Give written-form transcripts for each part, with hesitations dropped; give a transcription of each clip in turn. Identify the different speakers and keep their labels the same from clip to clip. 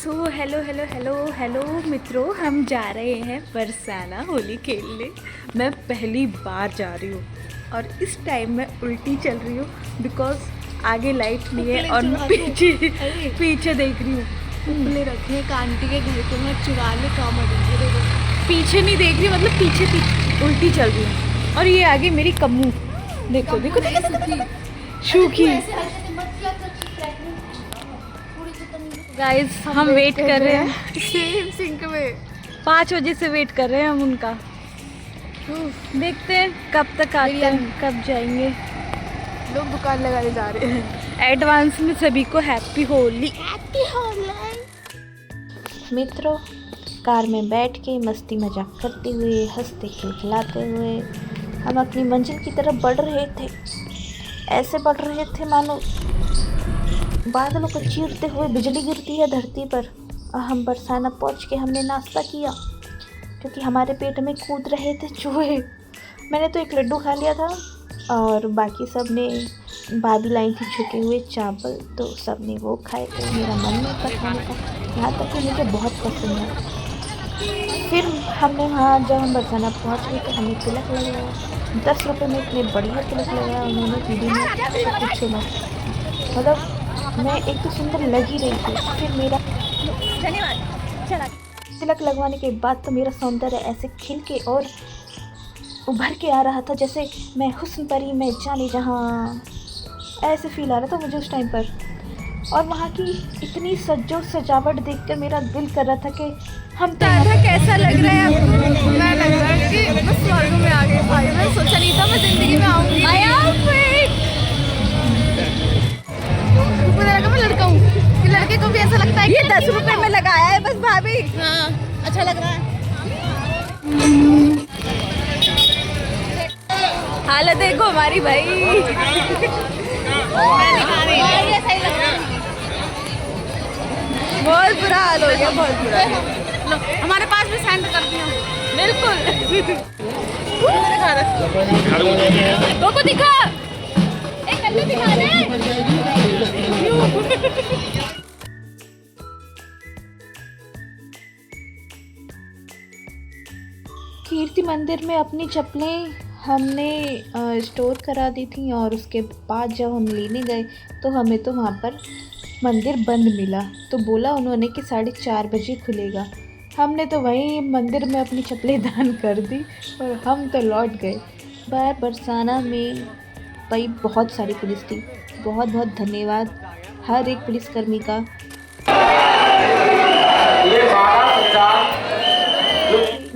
Speaker 1: So hello hello hello hello मित्रों, हम जा रहे हैं बरसाना होली खेलने। मैं पहली बार जा रही हूँ और इस टाइम मैं उल्टी चल रही हूँ बिकॉज आगे लाइट नहीं है और मैं पीछे देख रही हूँ।
Speaker 2: उपले रखे एक आंटी के घर के मैं चुरा ले काम हो।
Speaker 1: पीछे नहीं देख रही, मतलब पीछे पीछे उल्टी चल रही हूँ। और ये आगे मेरी कम्मू, देखो देखो देखो सूखी। गाइस हम वेट कर रहे हैं
Speaker 2: सेम सिंक में
Speaker 1: 5 बजे से वेट कर रहे हैं हम उनका। देखते हैं कब तक आते हैं, कब जाएंगे।
Speaker 2: लोग दुकान लगाने जा रहे हैं।
Speaker 1: एडवांस में सभी को हैप्पी होली।
Speaker 2: हैप्पी होली।
Speaker 3: मित्रों, कार में बैठ के मस्ती मजाक करते हुए, हंसते खिलखिलाते हुए हम अपनी मंजिल की तरफ बढ़ रहे थे। ऐसे बढ़ रहे थे मानो बादलों को चीरते हुए बिजली गिरती है धरती पर। और हम बरसाना पहुंच के हमने नाश्ता किया क्योंकि हमारे पेट में कूद रहे थे चूहे। मैंने तो एक लड्डू खा लिया था और बाकी सब ने भाभी लाई थी झुके हुए चावल, तो सब ने वो खाए थे। मेरा मन नहीं था खाने का, यहाँ तक कि मुझे बहुत पसंद है। फिर हमने वहाँ जब हम बरसाना पहुँच गए तो हमें तिलक लगाया। 10 रुपये में इतने बढ़िया तिलक लगाया उन्होंने दीदी ने, पूछो मत। मतलब मैं एक तो सुंदर लग ही रही थी। फिर मेरा तिलक लगवाने के बाद तो मेरा सौंदर्य ऐसे खिल के और उभर के आ रहा था जैसे मैं हुस्न परी में जाने जहाँ। ऐसे फील आ रहा था मुझे उस टाइम पर। और वहाँ की इतनी सज्जो सजावट देखकर मेरा दिल कर रहा था कि हम तो
Speaker 1: कैसा लग रहा है आपको?
Speaker 2: मैं लग रहा है कि मैं स्वर्ग में आ गई भाई। मैं सोचा नहीं था मैं जिंदगी में आऊंगी। मुझे लगा मैं लड़का हूँ कि लड़के को भी ऐसा लगता है।
Speaker 1: ये 10 रुपए में लगाया है बस भाभी।
Speaker 2: हाँ, अच्छा लग रहा है।
Speaker 1: हालत देखो हमारी भाई। बहुत बुरा हाल हो गया, बहुत बुरा।
Speaker 2: लो, हमारे पास भी सेंड कर दिया।
Speaker 1: बिल्कुल। को दिखा, एक कल्लू दिखा दे।
Speaker 3: कीर्ति मंदिर में अपनी चप्पलें हमने स्टोर करा दी थी और उसके बाद जब हम लेने गए तो हमें तो वहाँ पर मंदिर बंद मिला। तो बोला उन्होंने कि 4:30 बजे खुलेगा। हमने तो वहीं मंदिर में अपनी चप्पलें दान कर दी और हम तो लौट गए। बरसाना में भाई बहुत सारी पुलिस थी। बहुत बहुत धन्यवाद हर एक पुलिसकर्मी का।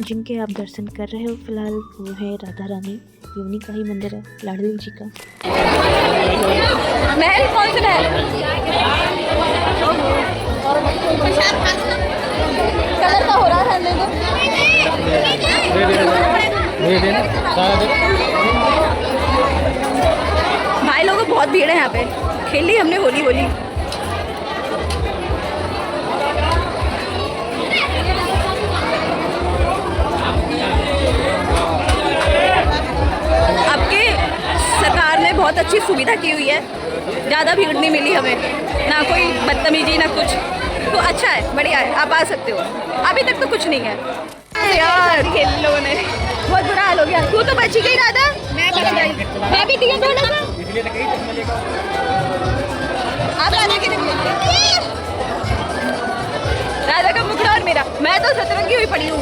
Speaker 3: जिनके आप दर्शन कर रहे हो फिलहाल वो है राधा रानी। ये उन्हीं का ही मंदिर है, लाडली जी का।
Speaker 1: महल कौन सा महल? कलर का हो रहा है भाई लोगों को बहुत भीड़ है यहाँ पे। खेल ली हमने होली होली। बहुत अच्छी सुविधा की हुई है, ज़्यादा भीड़ नहीं मिली हमें, ना कोई बदतमीजी ना कुछ। तो अच्छा है, बढ़िया है, आप आ सकते हो। अभी तक तो कुछ नहीं है यार। खेल लोगों ने बहुत बुरा हाल हो गया। तू तो बची गई राधा। मैं भी थी थोड़ा सा। आप राधा के राधा का मुखड़ा और मेरा, मैं तो सतरंगी हुई पड़ी हूँ।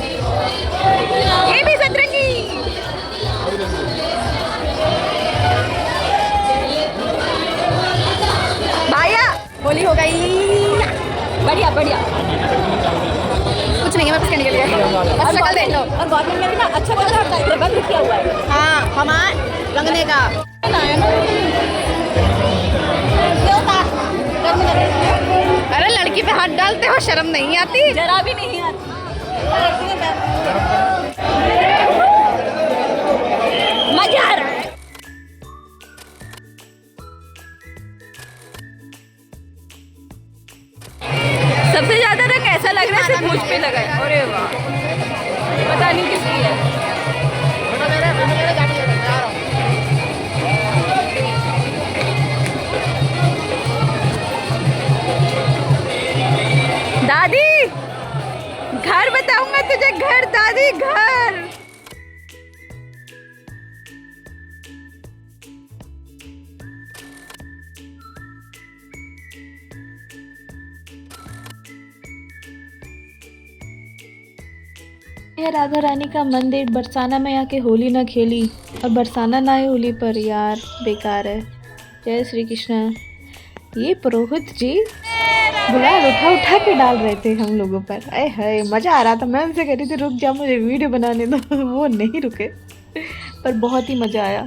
Speaker 1: ये भी सतरंगी। होली हो गई, बढ़िया बढ़िया।
Speaker 2: कुछ नहीं है, मैं बस कहने के लिए।
Speaker 1: और शक्ल देख लो। और गवर्नमेंट ने भी ना अच्छा प्रबंध किया हुआ है।
Speaker 2: हाँ, हमारे रंगने का। अरे लड़की पे हाथ डालते हो, शर्म नहीं आती?
Speaker 1: जरा भी नहीं आती। मजा आ रहा है। सबसे ज्यादा ना कैसा लग रहा है, सिर्फ मुझ पे लगा है। अरे वाह, पता नहीं किसकी है। दादी घर बताऊंगा तुझे, घर दादी घर।
Speaker 3: यह राधा रानी का मंदिर। बरसाना में आके होली ना खेली और बरसाना ना है होली पर, यार बेकार है। जय श्री कृष्ण। ये पुरोहित जी गुलाल उठा उठा के डाल रहे थे हम लोगों पर। अरे हाय मज़ा आ रहा था। मैं उनसे कह रही थी रुक जा मुझे वीडियो बनाने दो, वो नहीं रुके, पर बहुत ही मज़ा आया।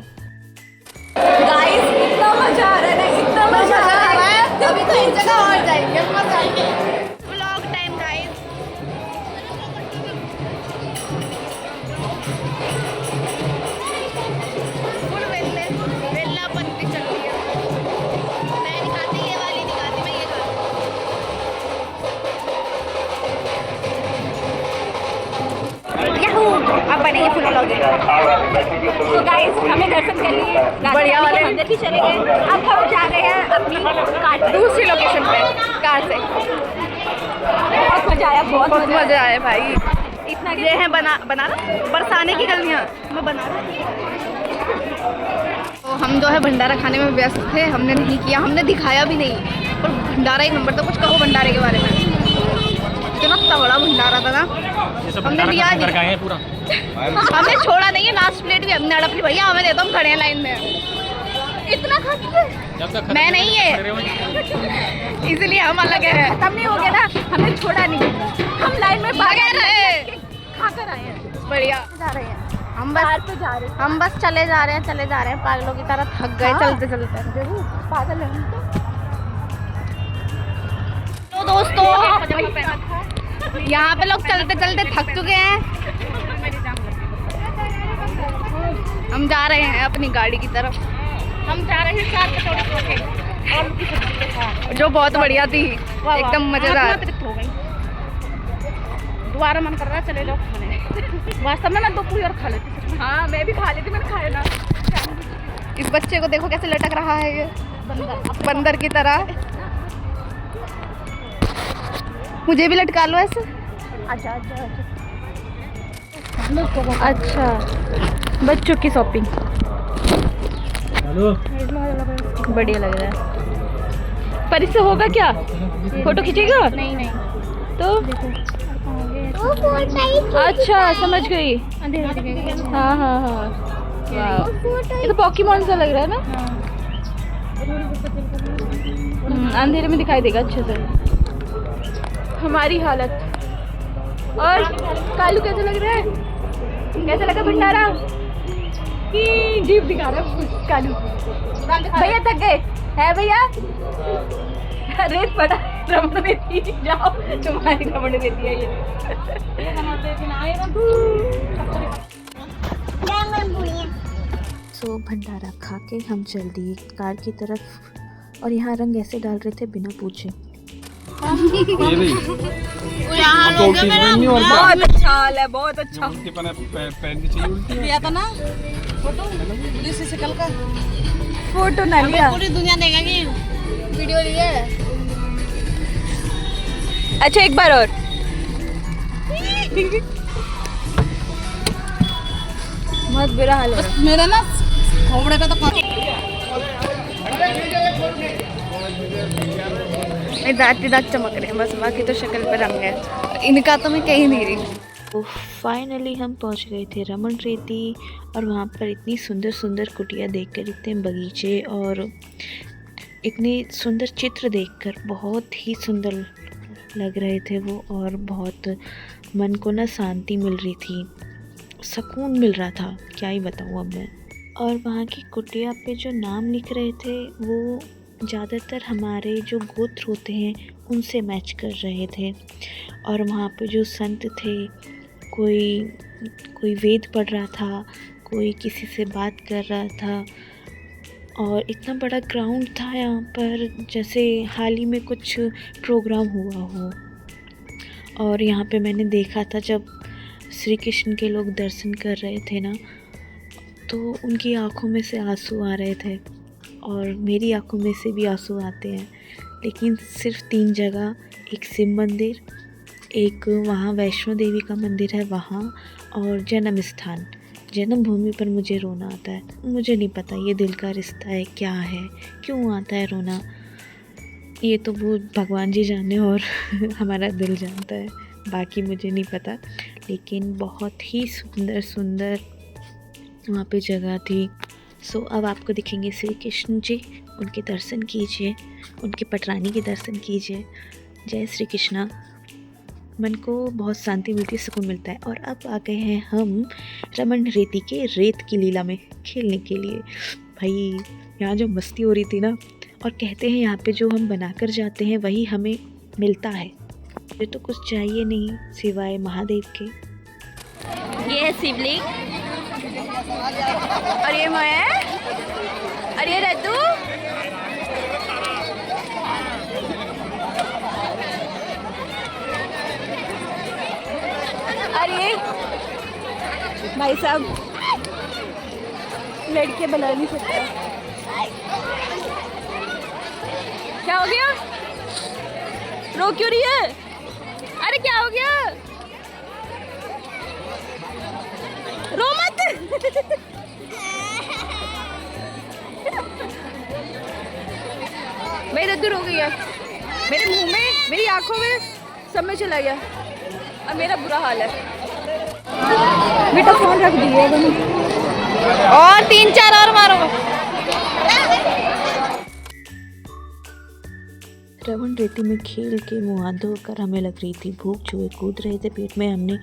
Speaker 1: गाइस इतना मजा आ रहा है ना, इतना मजा आ रहा है।
Speaker 2: अभी तो एक जगह और जाएंगे, मजा आएंगे।
Speaker 1: Vlog time guys. अब बनेंगे फुल व्लॉग। तो गाइस हमें दर्शन कर लिए, बढ़िया वाले मंदिर भी चले गए। अब हम जा रहे हैं अपनी दूसरी लोकेशन पे कार से। बहुत मजा आया, बहुत मजा आया भाई। इतना ये है बनाना बरसाने की गलियाँ मैं बना तो हम जो है भंडारा खाने में व्यस्त थे, हमने नहीं किया, हमने दिखाया भी नहीं। पर भंडारा एक नंबर था। कुछ कहो भंडारे के बारे में। इतना बड़ा भंडारा था ना, हमने लिया नहीं पूरा। हमने छोड़ा नहीं है, लास्ट प्लेट भी हमने अड़प ली। भैया हमें दे दो, हम खड़े हैं लाइन में। इतना खा चुके मैं नहीं है, इसलिए हम अलग है। खत्म नहीं हो गया ना, हमने छोड़ा नहीं, हम लाइन में भागे रहे, खाकर आए हैं। बढ़िया जा रहे हैं हम, बस तो जा रहे हैं, हम बस चले जा रहे हैं पागलों की तरह। थक गए चलते चलते। जरूर पागल है तो दोस्तों। यहाँ पे लोग चलते चलते थक चुके हैं। हम जा रहे हैं अपनी गाड़ी की तरफ। हम जा रहे हैं 4 कटोरी के, जो बहुत बढ़िया थी, एकदम मजेदार। दोबारा मन कर रहा है चले जाओ खाने। वास्तव में मैं 2 पूरी और खा लेती। हाँ मैं भी खा लेती, मैंने खाया ना। इस बच्चे को देखो कैसे लटक रहा है ये बंदर की तरह। मुझे भी लटका लो ऐसे। अच्छा बच्चों की शॉपिंग बढ़िया लग रहा है। पर इससे होगा क्या? फोटो खींचेगा? नहीं तो अच्छा समझ गई। हाँ ये तो पॉकीमॉन सा लग रहा है ना। अंधेरे में दिखाई देगा अच्छे से। हमारी हालत। और कालू कैसे लग रहा है? कैसा लगा भंडारा? जीप दिखा रहा है कालू। भैया थक गए है भैया? रेत पड़ा रमण देती, जाओ तुम्हारी रमण देती है ये।
Speaker 3: सो भंडारा खा के हम चल दिए कार की तरफ। और यहाँ रंग ऐसे डाल रहे थे बिना पूछे।
Speaker 1: बहुत अच्छा हाल है, बहुत अच्छा।
Speaker 2: लिया था ना पुलिस से कल का
Speaker 1: फोटो ना लिया,
Speaker 2: पूरी दुनिया देखेगी। वीडियो लिए।
Speaker 1: अच्छा एक बार और। बहुत बुरा हाल है
Speaker 2: मेरा ना खोपड़े का तो
Speaker 1: दांत चमक रहे हैं बस, बाकी तो शक्ल पे रंग है। इनका तो मैं कहीं नहीं रही।
Speaker 3: तो फाइनली हम पहुंच गए थे रमन रेती। और वहाँ पर इतनी सुंदर सुंदर कुटिया देखकर, इतने बगीचे और इतने सुंदर चित्र देखकर बहुत ही सुंदर लग रहे थे वो। और बहुत मन को ना शांति मिल रही थी, सुकून मिल रहा था, क्या ही बताऊँ अब मैं। और वहाँ की कुटिया पे जो नाम लिख रहे थे वो ज़्यादातर हमारे जो गोत्र होते हैं उनसे मैच कर रहे थे। और वहाँ पे जो संत थे, कोई वेद पढ़ रहा था, कोई किसी से बात कर रहा था। और इतना बड़ा ग्राउंड था यहाँ पर, जैसे हाल ही में कुछ प्रोग्राम हुआ हो। और यहाँ पे मैंने देखा था जब श्री कृष्ण के लोग दर्शन कर रहे थे ना, तो उनकी आँखों में से आंसू आ रहे थे। और मेरी आंखों में से भी आंसू आते हैं, लेकिन सिर्फ 3 जगह एक शिव मंदिर, एक वहाँ वैष्णो देवी का मंदिर है वहाँ, और जन्म स्थान, जन्मभूमि पर मुझे रोना आता है। मुझे नहीं पता ये दिल का रिश्ता है, क्या है, क्यों आता है रोना, ये तो वो भगवान जी जाने और हमारा दिल जानता है, बाकी मुझे नहीं पता। लेकिन बहुत ही सुंदर सुंदर वहाँ पे जगह थी। सो अब आपको दिखेंगे श्री कृष्ण जी, उनके दर्शन कीजिए, उनकी पटरानी के दर्शन कीजिए। जय श्री कृष्णा। मन को बहुत शांति मिलती है, सुकून मिलता है। और अब आ गए हैं हम रमन रेती के रेत की लीला में खेलने के लिए। भाई यहाँ जो मस्ती हो रही थी ना, और कहते हैं यहाँ पे जो हम बनाकर जाते हैं वही हमें मिलता है। ये तो कुछ चाहिए नहीं सिवाय महादेव के।
Speaker 1: ये है शिवलिंग, और ये मैं, और ये रद्दू, और ये भाई साहब लड़के बना नहीं सकता। क्या हो गया? रो क्यों रही है? अरे क्या हो गया? रो मत। मेरी रद्दू रो गई है, मेरे मुंह में, मेरी आंखों में, सब में चला गया, और मेरा बुरा हाल है। बेटा फोन रख दिए, और 3-4 और मारो।
Speaker 3: रमन रेती में खेल के मुँह हाथ धोकर हमें लग रही थी भूख, जुए कूद रहे थे पेट में। हमने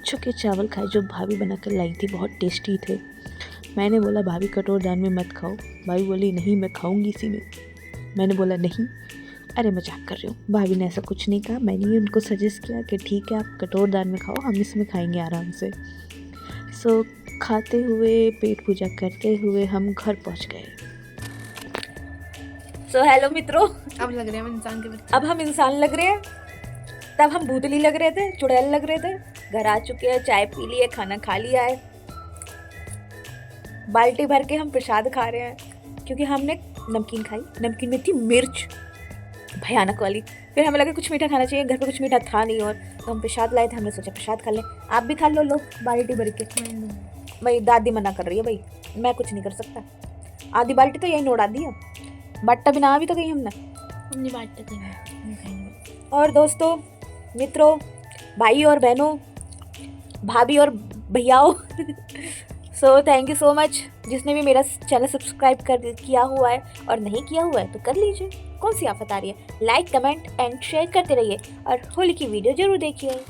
Speaker 3: छुके चावल खाए जो भाभी बनाकर लाई थी, बहुत टेस्टी थे। मैंने बोला भाभी कटोर दान में मत खाओ। भाभी बोली नहीं मैं खाऊंगी इसी में। मैंने बोला नहीं, अरे मजाक कर रही हूँ। भाभी ने ऐसा कुछ नहीं कहा, मैंने ही उनको सजेस्ट किया कि ठीक है आप कटोर दान में खाओ, हम इसमें खाएंगे आराम से। सो खाते हुए पेट पूजा करते हुए हम घर पहुँच गए। सो हेलो मित्रों,
Speaker 2: अब लग रहे हैं हम इंसान के बच्चे।
Speaker 3: अब हम इंसान लग रहे हैं, तब हम भूतली लग रहे थे, चुड़ैल लग रहे थे। घर आ चुके हैं, चाय पी ली है, खाना खा लिया है, बाल्टी भर के हम प्रसाद खा रहे हैं क्योंकि हमने नमकीन खाई। नमकीन में थी मिर्च भयानक वाली। फिर हमें लगा कुछ मीठा खाना चाहिए, घर पे कुछ मीठा था नहीं, और तो हम प्रसाद लाए थे। हमने सोचा प्रसाद खा लें, आप भी खा लो बाल्टी भर के। भाई दादी मना कर रही है, भाई मैं कुछ नहीं कर सकता। आधी बाल्टी तो यही नोड़ा दी, अब बाटा भी ना भी तो गई हमने बाटा तो। और दोस्तों, मित्रों, भाई और बहनों, भाभी और भैयाओं, so thank you so much. जिसने भी मेरा चैनल सब्सक्राइब किया हुआ है और नहीं किया हुआ है तो कर लीजिए, कौन सी आफत आ रही है। लाइक कमेंट एंड शेयर करते रहिए, और होली की वीडियो जरूर देखिए।